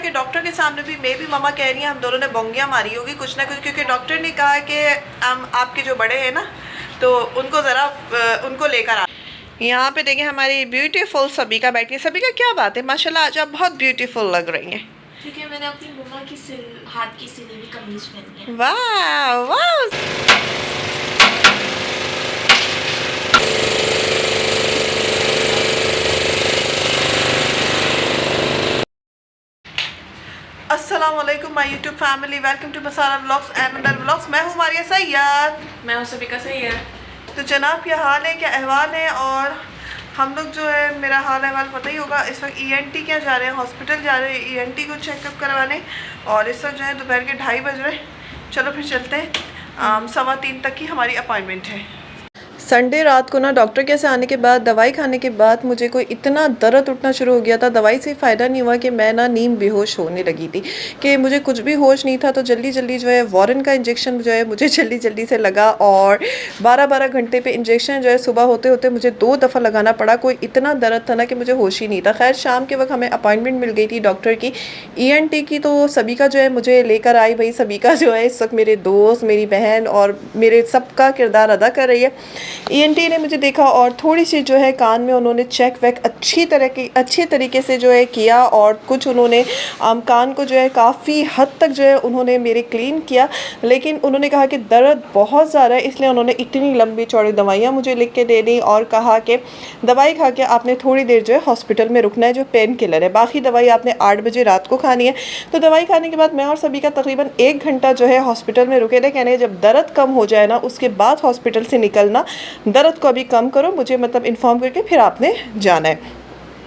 कि डॉक्टर के सामने भी मैं भी ममा कह रही हैं हम दोनों ने बोंगियाँ मारी होगी कुछ ना कुछ, क्योंकि डॉक्टर ने कहा कि हम आपके जो बड़े हैं ना तो उनको ज़रा उनको लेकर आ। यहाँ पे देखें हमारी ब्यूटीफुल सबिका बैठी है। सबिका क्या बात है, माशाल्लाह आज आप बहुत ब्यूटीफुल लग रही हैं। क्योंकि मैंने अपनी मम्मा की हाथ की सिली हुई कमीज पहनी है। वाह वाह। अस्सलामुअलैकुम my YouTube family, welcome to Masala vlogs and other vlogs. मैं हूँ मारिया सैयद। मैं हूँ सबिका सैयद। तो जनाब क्या हाल है, क्या अहवाल है। और हम लोग जो है मेरा हाल अहवाल पता ही होगा, इस वक्त ENT क्या जा रहे हैं, हॉस्पिटल जा रहे हैं ENT को चेकअप करवाने। और इस वक्त जो है दोपहर के 2:30 बज रहे। चलो फिर चलते हैं, 3:15 तक की हमारी अपॉइंटमेंट है। संडे रात को ना डॉक्टर के से आने के बाद दवाई खाने के बाद मुझे कोई इतना दर्द उठना शुरू हो गया था। दवाई से फ़ायदा नहीं हुआ कि मैं ना नीम बेहोश होने लगी थी कि मुझे कुछ भी होश नहीं था। तो जल्दी जल्दी जो है वॉरन का इंजेक्शन जो है मुझे जल्दी जल्दी से लगा और 12-12 घंटे पे इंजेक्शन जो है सुबह होते होते मुझे 2 दफ़ा लगाना पड़ा। कोई इतना दर्द था ना कि मुझे होश ही नहीं था। खैर शाम के वक्त हमें अपॉइंटमेंट मिल गई थी डॉक्टर की ENT की। तो सबिका जो है मुझे लेकर आई। भाई सबिका जो है इस वक्त मेरे दोस्त, मेरी बहन और मेरे सबका किरदार अदा कर रही है। ENT ने मुझे देखा और थोड़ी सी जो है कान में उन्होंने चेक वेक अच्छे तरीके से जो है किया और कुछ उन्होंने कान को जो है काफ़ी हद तक जो है उन्होंने मेरे क्लीन किया। लेकिन उन्होंने कहा कि दर्द बहुत ज़्यादा है, इसलिए उन्होंने इतनी लंबी चौड़ी दवाइयाँ मुझे लिख के दे दी और कहा कि दवाई खा के आपने थोड़ी देर जो है हॉस्पिटल में रुकना है, जो पेन किलर है, बाकी दवाई आपने 8 बजे रात को खानी है। तो दवाई खाने के बाद मैं और सभी का तकरीबन 1 घंटा जो है हॉस्पिटल में रुके थे। कहने जब दर्द कम हो जाए ना उसके बाद हॉस्पिटल से निकलना, दर्द को अभी कम करो, मुझे मतलब इन्फॉर्म करके फिर आपने जाना है।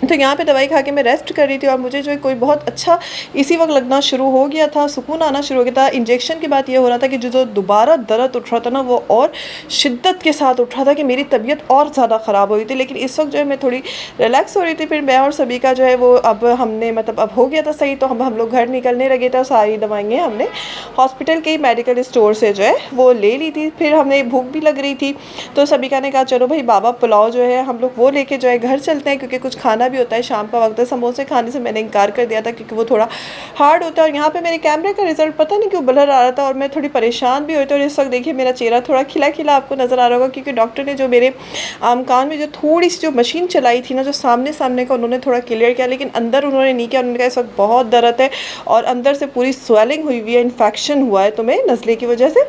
तो यहाँ पे दवाई खा के मैं रेस्ट कर रही थी और मुझे जो है कोई बहुत अच्छा इसी वक्त लगना शुरू हो गया था, सुकून आना शुरू हो गया था। इंजेक्शन के बाद ये हो रहा था कि जो दोबारा दर्द उठ रहा था ना वो और शिद्दत के साथ उठ रहा था कि मेरी तबीयत और ज़्यादा ख़राब हो रही थी। लेकिन इस वक्त जो है मैं थोड़ी रिलैक्स हो रही थी। फिर मैं और सभी का जो है वो अब हमने मतलब अब हो गया था सही, तो हम लोग घर निकलने लगे थे। सारी दवाइयाँ हमने हॉस्पिटल के मेडिकल स्टोर से जो है वो ले ली थी। फिर हमें भूख भी लग रही थी तो सबिका ने कहा चलो भाई बाबा पुलाव जो है हम लोग वो लेके जो है घर चलते हैं, क्योंकि कुछ खाना भी होता है, शाम का वक्त है। समोसे खाने से मैंने इनकार कर दिया था क्योंकि वो थोड़ा हार्ड होता है। और यहाँ पे मेरे कैमरे का रिजल्ट पता नहीं क्यों ब्लर आ रहा था और मैं थोड़ी परेशान भी हुई थी। और इस वक्त देखिए मेरा चेहरा थोड़ा खिला खिला आपको नज़र आ रहा होगा, क्योंकि डॉक्टर ने जो मेरे कान में जो थोड़ी सी जो मशीन चलाई थी ना, जो सामने सामने का उन्होंने थोड़ा क्लियर किया, लेकिन अंदर उन्होंने नहीं किया। उन्होंने कहा इस वक्त बहुत दर्द है और अंदर से पूरी स्वेलिंग हुई हुई है, इन्फेक्शन हुआ है तुम्हें नज़ले की वजह से,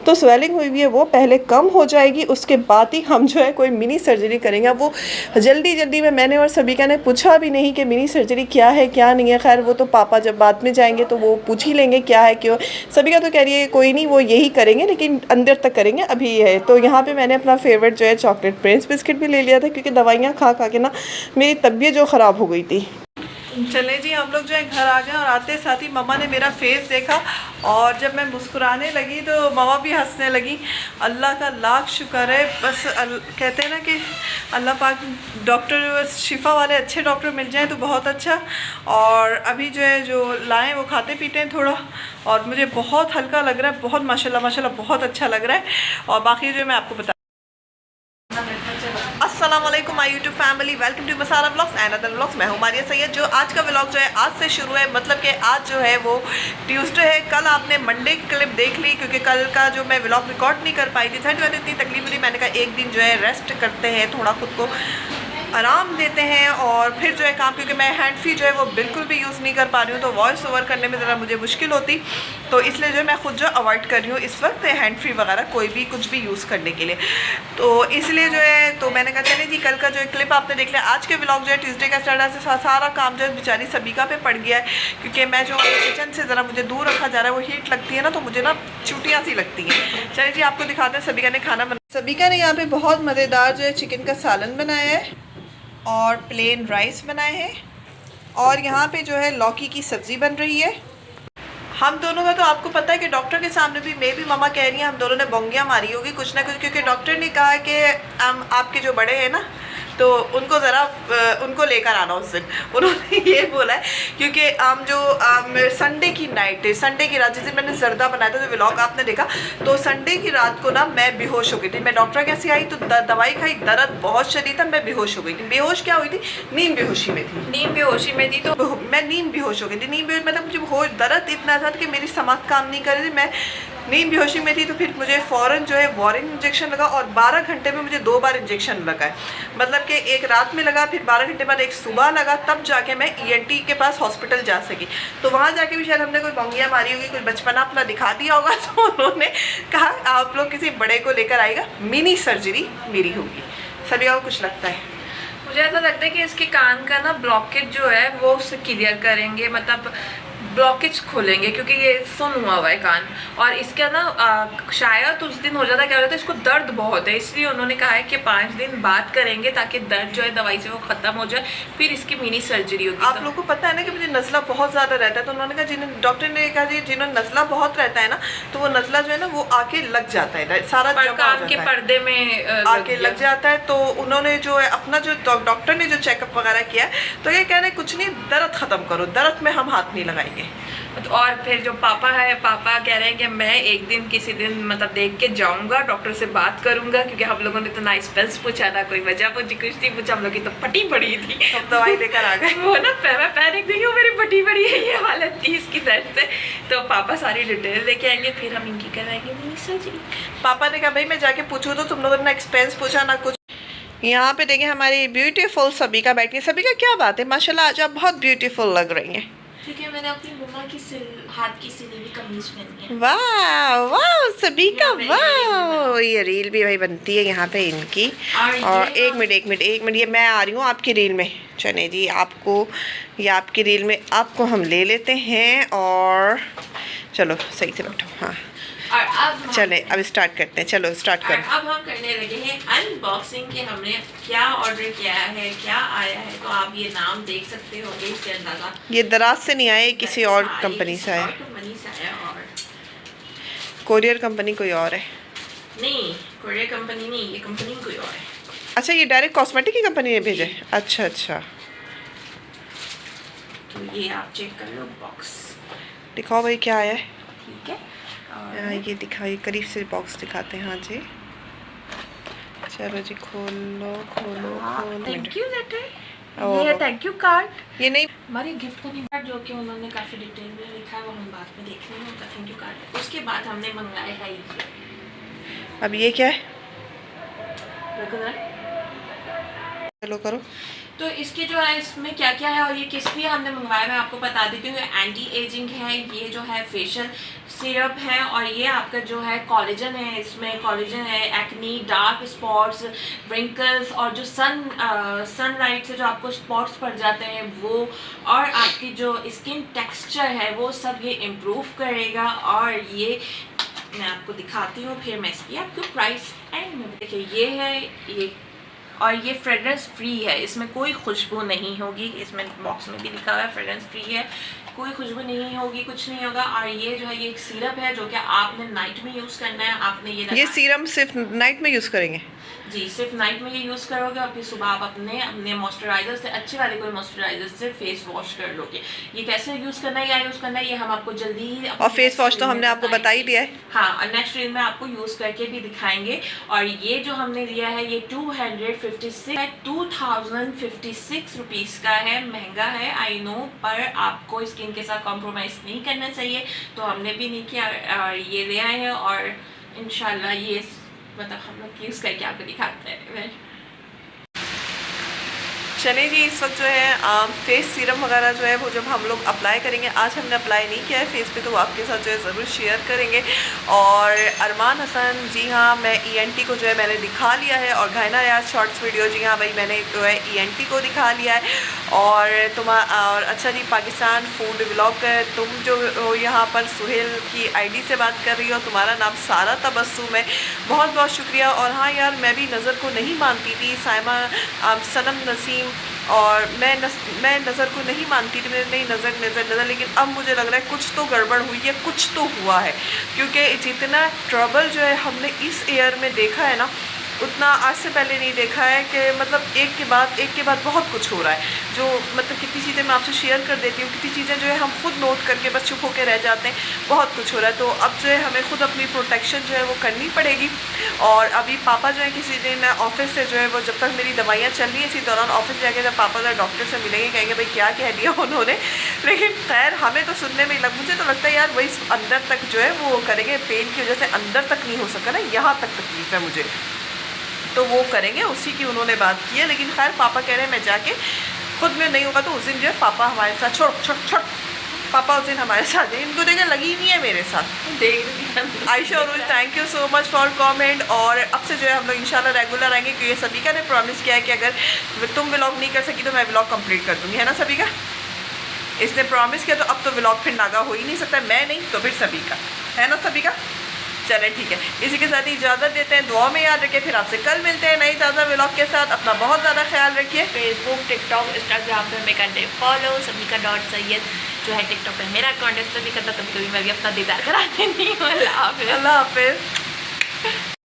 तो स्वेलिंग हुई हुई है वो पहले कम हो जाएगी, उसके बाद ही हम जो है कोई मिनी सर्जरी करेंगे। वो जल्दी जल्दी में मैंने और सबिका ने पूछा भी नहीं कि मिनी सर्जरी क्या है क्या नहीं है। खैर वो तो पापा जब बाद में जाएंगे तो वो पूछ ही लेंगे क्या है क्यों। सबिका तो कह रही है कोई नहीं वो यही करेंगे लेकिन अंदर तक करेंगे अभी है। तो यहाँ पे मैंने अपना फेवरेट जो है चॉकलेट प्रिंस बिस्किट भी ले लिया था, क्योंकि दवाइयाँ खा खा के ना मेरी तबीयत जो ख़राब हो गई थी। चले जी हम लोग जो है घर आ गए और आते साथ ही मम्मा ने मेरा फेस देखा और जब मैं मुस्कुराने लगी तो मम्मा भी हंसने लगी। अल्लाह का लाख शुक्र है। बस कहते हैं ना कि अल्लाह पाक डॉक्टर शिफा वाले अच्छे डॉक्टर मिल जाएं तो बहुत अच्छा। और अभी जो है जो लाएँ वो खाते पीते हैं थोड़ा, और मुझे बहुत हल्का लग रहा है, बहुत माशाल्लाह माशाल्लाह बहुत अच्छा लग रहा है। और बाकी जो है मैं आपको बता अस्सलामुअलैकुम my YouTube family, welcome to Masala vlogs and other vlogs. मैं हूँ मारिया सैयद। जो आज का व्लॉग जो है आज से शुरू है, मतलब कि आज जो है वो ट्यूसडे है। कल आपने मंडे की क्लिप देख ली, क्योंकि कल का जो मैं व्लॉग रिकॉर्ड नहीं कर पाई थी, ठंड में इतनी तकलीफ हुई, मैंने कहा एक दिन जो है रेस्ट करते हैं, थोड़ा खुद को आराम देते हैं और फिर जो है काम, क्योंकि मैं हैंड फ्री जो है वो बिल्कुल भी यूज़ नहीं कर पा रही हूँ, तो वॉइस ओवर करने में ज़रा मुझे मुश्किल होती, तो इसलिए जो है मैं खुद जो अवॉइड कर रही हूँ इस वक्त हैंड फ्री वगैरह कोई भी कुछ भी यूज़ करने के लिए। तो इसलिए जो है तो मैंने कहा चलिए जी कल का जो है क्लिप आपने देख लिया। आज के व्लॉग जो है ट्यूसडे का स्टार्ट से सारा काम जो है बेचारी सबिका पे पड़ गया है, क्योंकि मैं जो किचन से ज़रा मुझे दूर रखा जा रहा है, वो हीट लगती है ना तो मुझे ना चुटियाँ सी लगती हैं। चलिए जी आपको दिखाते हैं सबिका ने खाना बनाया। सबिका ने यहाँ पे बहुत मज़ेदार जो है चिकन का सालन बनाया है और प्लेन राइस बनाए हैं, और यहाँ पे जो है लौकी की सब्ज़ी बन रही है। हम दोनों का तो आपको पता है कि डॉक्टर के सामने भी मैं भी ममा कह रही हैं हम दोनों ने बोंगियाँ मारी होगी कुछ ना कुछ, क्योंकि डॉक्टर ने कहा कि हम आपके जो बड़े हैं ना तो उनको ज़रा उनको लेकर आना उस दिन। उन्होंने ये बोला है क्योंकि जो संडे की नाइट है, संडे की रात, जिस दिन मैंने जर्दा बनाया था, जो व्लॉग आपने देखा, तो संडे की रात को ना मैं बेहोश हो गई थी। मैं डॉक्टर कैसे आई तो दवाई खाई, दर्द बहुत शदीद था, मैं बेहोश हो गई थी। बेहोश क्या हुई थी? नींद बेहोशी में थी। नींद बेहोशी में थी, तो मैं नींद बेहोश हो गई थी। नींद बेहोश मतलब मुझे होश दर्द इतना था कि मेरी समझ काम नहीं कर रही थी, मैं नींद बेहोशी में थी। तो फिर मुझे फ़ौरन जो है वॉरिन इंजेक्शन लगा और 12 घंटे में मुझे 2 बार इंजेक्शन लगा है। मतलब कि एक रात में लगा, फिर 12 घंटे बाद एक सुबह लगा, तब जाके मैं ENT के पास हॉस्पिटल जा सकी। तो वहाँ जाके भी शायद हमने कोई बंगियाँ मारी होगी, कोई बचपना अपना दिखा दिया होगा। तो उन्होंने कहा आप लोग किसी बड़े को लेकर आएगा, मिनी सर्जरी मेरी होगी। सभी को कुछ लगता है? मुझे ऐसा लगता है कि इसके कान का ना ब्लॉकेज जो है वो उससे क्लियर करेंगे, मतलब ब्लॉकेज खोलेंगे, क्योंकि ये सुन हुआ हुआ है कान। और इसका ना शायद उस दिन हो जाता, क्या हो जाता है, इसको दर्द बहुत है, इसलिए उन्होंने कहा है कि 5 दिन बाद करेंगे ताकि दर्द जो है दवाई से वो ख़त्म हो जाए, फिर इसकी मिनी सर्जरी होगी। आप लोगों को पता है ना कि मुझे नज़ला बहुत ज़्यादा रहता है, तो उन्होंने कहा, डॉक्टर ने कहा जी जिन्होंने नज़ला बहुत रहता है ना, तो वो नज़ला जो है ना वो आके लग जाता है, सारा कान के पर्दे में आके लग जाता है। तो उन्होंने जो है अपना जो डॉक्टर ने जो चेकअप वगैरह किया, तो ये कह रहे कुछ नहीं, दर्द ख़त्म करो, दर्द में हम हाथ नहीं लगाएंगे। और फिर जो पापा है, पापा कह रहे हैं कि मैं एक दिन किसी दिन मतलब देख के जाऊंगा, डॉक्टर से बात करूंगा, क्योंकि हम लोगों ने तो ना स्पेल्स पूछा, ना कोई वजह पूछी, कुछ नहीं पूछा, हम लोग की तो फटी पड़ी थी, हम दवाई लेकर आ गए। वो ना मैं पैनिक देखी, मेरी फटी पड़ी है, ये हालत थी इसकी दर्द से। तो पापा सारी डिटेल लेके आएंगे, फिर हम इनकी कराएंगे मिनी सर्जरी। पापा ने कहा भाई मैं जाके पूछूँ, तो तुम लोगों ने ना एक्सपेंस पूछा ना कुछ। यहाँ पे देखिए हमारी ब्यूटीफुल सबिका बैठी है। सबिका क्या बात है, माशाल्लाह आज आप बहुत ब्यूटीफुल लग रही हैं। क्योंकि मैंने अपनी मम्मा की हाथ की सिली हुई कमीज पहनी है। वाह वाह सबिका, वाह ये रील भी भाई बनती है यहाँ पे इनकी। और एक मिनट ये मैं आ रही हूँ आपकी रील में। चले जी, आपको ये आपकी रील में आपको हम ले लेते हैं। और चलो सही से बैठो। हाँ और अब चले अब स्टार्ट करते हैं। चलो स्टार्ट करो। अब हम करने लगे हैं अनबॉक्सिंग के हमने क्या ऑर्डर किया है, क्या आया है। तो आप ये नाम देख सकते होंगे, इससे अंदाजा। ये दराज से नहीं आया, किसी और कंपनी से आया। और कोरियर कंपनी कोई और है? नहीं, कोरियर कंपनी नहीं, ये कंपनी कोई और है। अच्छा, ये डायरेक्ट कॉस्मेटिक की कंपनी ने भेजा है? अच्छा अच्छा, तो ये आप चेक कर लो बॉक्स। दिखाओ भाई क्या आया है। ठीक है, ये दिखाइए, करीब से बॉक्स दिखाते हैं। हाँ जी, चलो जी, खोलो खोलो खोलो। थैंक यू लेटर, ये है थैंक यू कार्ड। ये नहीं, हमारे गिफ्ट का नहीं, जो कि उन्होंने काफ़ी डिटेल में लिखा है, वो हम बाद में देख लेंगे उनका थैंक यू कार्ड। उसके बाद हमने मंगवाया है ये। अब ये क्या है? रेगुलर चलो करो। तो इसके जो है इसमें क्या क्या है और ये किस लिए हमने मंगवाया, मैं आपको बता देती हूँ। एंटी एजिंग है, ये जो है फेशियल सिरप है, और ये आपका जो है कॉलेजन है, इसमें कॉलेजन है, एक्नी, डार्क स्पॉट्स, व्रिंकल्स, और जो सनलाइट से जो आपको स्पॉट्स पड़ जाते हैं वो, और आपकी जो स्किन टेक्सचर है वो सब ये इम्प्रूव करेगा। और ये मैं आपको दिखाती हूँ, फिर मैं इसकी आपको प्राइस एंड में देखिए। ये है ये, और ये फ्रेगरेंस फ्री है, इसमें कोई खुशबू नहीं होगी। इसमें बॉक्स में भी लिखा हुआ है फ्रेगरेंस फ्री है, कोई खुशबू नहीं होगी, कुछ नहीं होगा। और ये जो है ये एक सिरप है जो कि आपने नाइट में यूज़ करना है। आपने ये सीरम सिर्फ नाइट में यूज़ करेंगे? जी, सिर्फ नाइट में ये यूज़ करोगे, और फिर सुबह आप अपने मॉइस्चराइज़र से, अच्छे वाले कोई मॉइस्चराइज़र से फेस वॉश कर लोगे। ये कैसे यूज़ करना है, क्या यूज़ करना है, ये हम आपको जल्दी ही, और फेस वॉश तो हमने आपको बता ही दिया है। हाँ, और नेक्स्ट रील में आपको यूज़ करके भी दिखाएंगे। और ये जो हमने लिया है ये 2056 रुपीज़ का है। महंगा है आई नो, पर आपको स्किन के साथ कॉम्प्रोमाइज़ नहीं करना चाहिए, तो हमने भी नहीं किया, और ये ले आए हैं। और इंशाल्लाह ये मतलब हम लोग यूज़ करके आपको दिखाते हैं। चले जी, इस वक्त जो है फेस सीरम वगैरह जो है वो जब हम लोग अप्लाई करेंगे, आज हमने अप्लाई नहीं किया है फेस पे, तो वो आपके साथ जो है ज़रूर शेयर करेंगे। और अरमान हसन, जी हाँ, मैं ENT को जो है मैंने दिखा लिया है। और घायना यार शॉर्ट्स वीडियो, जी हाँ भाई मैंने जो है ENT को दिखा लिया है। और और अच्छा जी, पाकिस्तान फूड व्लॉगर, तुम जो हो यहाँ पर सुहेल की ID से बात कर रही हो, तुम्हारा नाम सारा तबस्सुम है, बहुत बहुत शुक्रिया। और हाँ यार, मैं भी नज़र को नहीं मानती थी, साइमा सनम नसीम, और मैं नज़र को नहीं मानती थी, मेरे नहीं नज़र, लेकिन अब मुझे लग रहा है कुछ तो गड़बड़ हुई है, कुछ तो हुआ है। क्योंकि जितना ट्रबल जो है हमने इस ईयर में देखा है ना, उतना आज से पहले नहीं देखा है कि मतलब एक के बाद बहुत कुछ हो रहा है। जो मतलब कितनी चीज़ें मैं आपसे शेयर कर देती हूँ, कितनी चीज़ें जो है हम खुद नोट करके बस चुप होकर रह जाते हैं। बहुत कुछ हो रहा है, तो अब जो है हमें खुद अपनी प्रोटेक्शन जो है वो करनी पड़ेगी। और अभी पापा जो है किसी दिन ऑफिस से जो है वो जब तक मेरी दवाइयाँ चल रही हैं इसी दौरान ऑफिस जाके जब पापा जो डॉक्टर से मिलेंगे कहेंगे भाई क्या कह दिया उन्होंने। लेकिन खैर हमें तो सुनने में मुझे तो लगता है यार वही अंदर तक जो है वो करेंगे, पेन की वजह से अंदर तक नहीं हो सका ना, यहाँ तक तकलीफ है मुझे, तो वो करेंगे, उसी की उन्होंने बात की है। लेकिन खैर पापा कह रहे हैं मैं जाके खुद में नहीं होगा तो उस दिन जो है पापा हमारे साथ छोड़ पापा उस दिन हमारे साथ है। इनको देखें लगी नहीं है मेरे साथ। देख आयशा और thank you so much for comment. और अब से जो है हम लोग इंशाल्लाह रेगुलर आएंगे क्योंकि सबिका ने प्रॉमिस किया है कि अगर तुम व्लॉग नहीं कर सकी तो मैं व्लॉग कंप्लीट कर दूँगी, है ना सबिका? इसने प्रॉमिस किया तो अब तो व्लॉग फिर नागा हो ही नहीं सकता, मैं नहीं तो फिर सबिका, है ना सबिका? चलें ठीक है, इसी के साथ ही इजाज़त देते हैं। दुआ में याद रखिए, फिर आपसे कल मिलते हैं नई ताज़ा व्लॉग के साथ। अपना बहुत ज़्यादा ख्याल रखिए। फेसबुक, टिकटॉक, इंस्टाग्राम पे हमें कर दे फॉलो, सबिका.सैयद जो है टिकटॉक पे मेरा अकाउंट है। सभी करता कभी कभी मैं भी अपना दीदार करा देती हूँ। अल्लाह हाफ़िज़। अल्लाह हाफिज़।